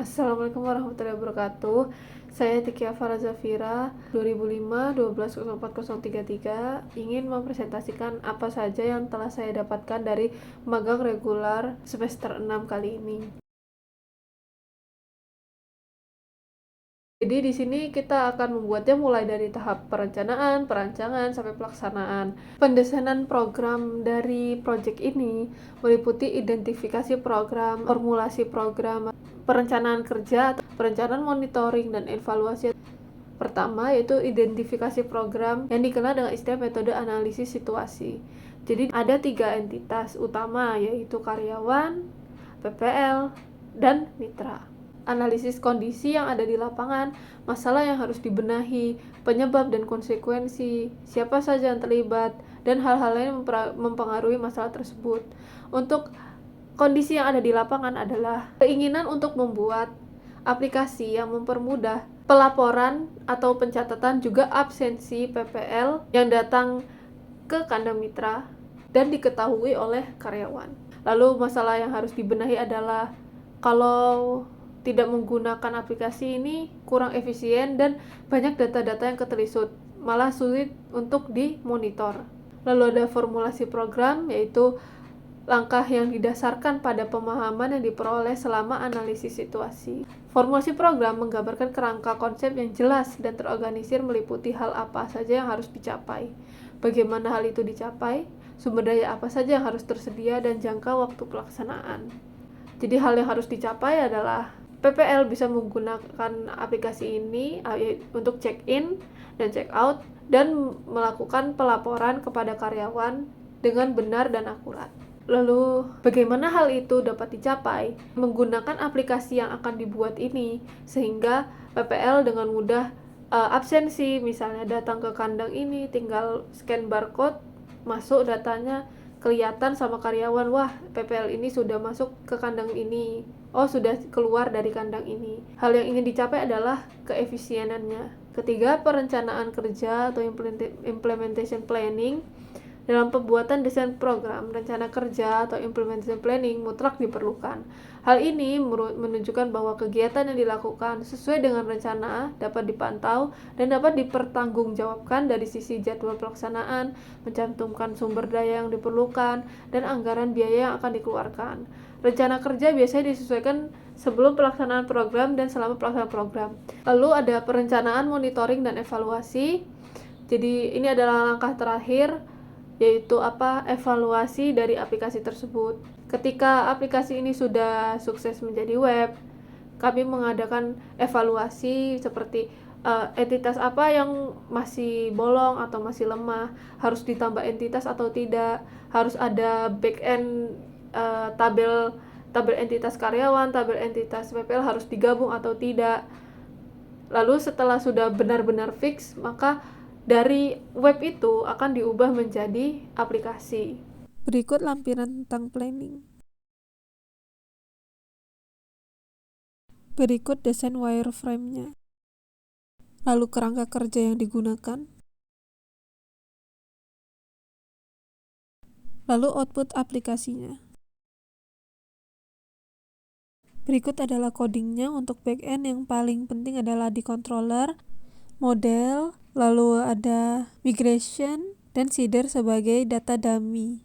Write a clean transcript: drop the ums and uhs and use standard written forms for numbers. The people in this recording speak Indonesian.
Assalamualaikum warahmatullahi wabarakatuh. Saya Tikia Farazafira, 2005-12-04-033, ingin mempresentasikan apa saja yang telah saya dapatkan dari magang regular semester 6 kali ini. Jadi di sini kita akan membuatnya mulai dari tahap perencanaan, perancangan, sampai pelaksanaan. Pendesanan program dari proyek ini meliputi identifikasi program, formulasi program, perencanaan kerja, perencanaan monitoring, dan evaluasi. Pertama yaitu identifikasi program yang dikenal dengan istilah metode analisis situasi. Jadi ada 3 entitas utama yaitu karyawan, PPL, dan mitra. Analisis kondisi yang ada di lapangan, masalah yang harus dibenahi, penyebab dan konsekuensi, siapa saja yang terlibat, dan hal-hal lain mempengaruhi masalah tersebut. Untuk kondisi yang ada di lapangan adalah keinginan untuk membuat aplikasi yang mempermudah pelaporan atau pencatatan juga absensi PPL yang datang ke kandang mitra dan diketahui oleh karyawan. Lalu masalah yang harus dibenahi adalah kalau tidak menggunakan aplikasi ini kurang efisien dan banyak data-data yang ketelisut, malah sulit untuk dimonitor. Lalu ada formulasi program, yaitu langkah yang didasarkan pada pemahaman yang diperoleh selama analisis situasi. Formulasi program menggambarkan kerangka konsep yang jelas dan terorganisir meliputi hal apa saja yang harus dicapai, bagaimana hal itu dicapai, sumber daya apa saja yang harus tersedia, dan jangka waktu pelaksanaan. Jadi hal yang harus dicapai adalah PPL bisa menggunakan aplikasi ini untuk check-in dan check-out dan melakukan pelaporan kepada karyawan dengan benar dan akurat. Lalu, bagaimana hal itu dapat dicapai? Menggunakan aplikasi yang akan dibuat ini, sehingga PPL dengan mudah absensi, misalnya datang ke kandang ini, tinggal scan barcode, masuk datanya, kelihatan sama karyawan, wah PPL ini sudah masuk ke kandang ini, oh sudah keluar dari kandang ini. Hal yang ingin dicapai adalah keefisienannya. Ketiga, perencanaan kerja atau implementation planning. Dalam pembuatan desain program, rencana kerja atau implementation planning mutlak diperlukan. Hal ini menunjukkan bahwa kegiatan yang dilakukan sesuai dengan rencana, dapat dipantau, dan dapat dipertanggungjawabkan dari sisi jadwal pelaksanaan, mencantumkan sumber daya yang diperlukan, dan anggaran biaya yang akan dikeluarkan. Rencana kerja biasanya disesuaikan sebelum pelaksanaan program dan selama pelaksanaan program. Lalu ada perencanaan, monitoring, dan evaluasi. Jadi ini adalah langkah terakhir, yaitu evaluasi dari aplikasi tersebut. Ketika aplikasi ini sudah sukses menjadi web, kami mengadakan evaluasi seperti entitas apa yang masih bolong atau masih lemah, harus ditambah entitas atau tidak, harus ada backend tabel entitas karyawan, tabel entitas PPL harus digabung atau tidak. Lalu setelah sudah benar-benar fix, maka dari web itu akan diubah menjadi aplikasi. Berikut lampiran tentang planning. Berikut desain wireframe-nya. Lalu kerangka kerja yang digunakan. Lalu output aplikasinya. Berikut adalah codingnya. Untuk backend yang paling penting adalah di controller, model, lalu ada migration, dan seeder sebagai data dummy.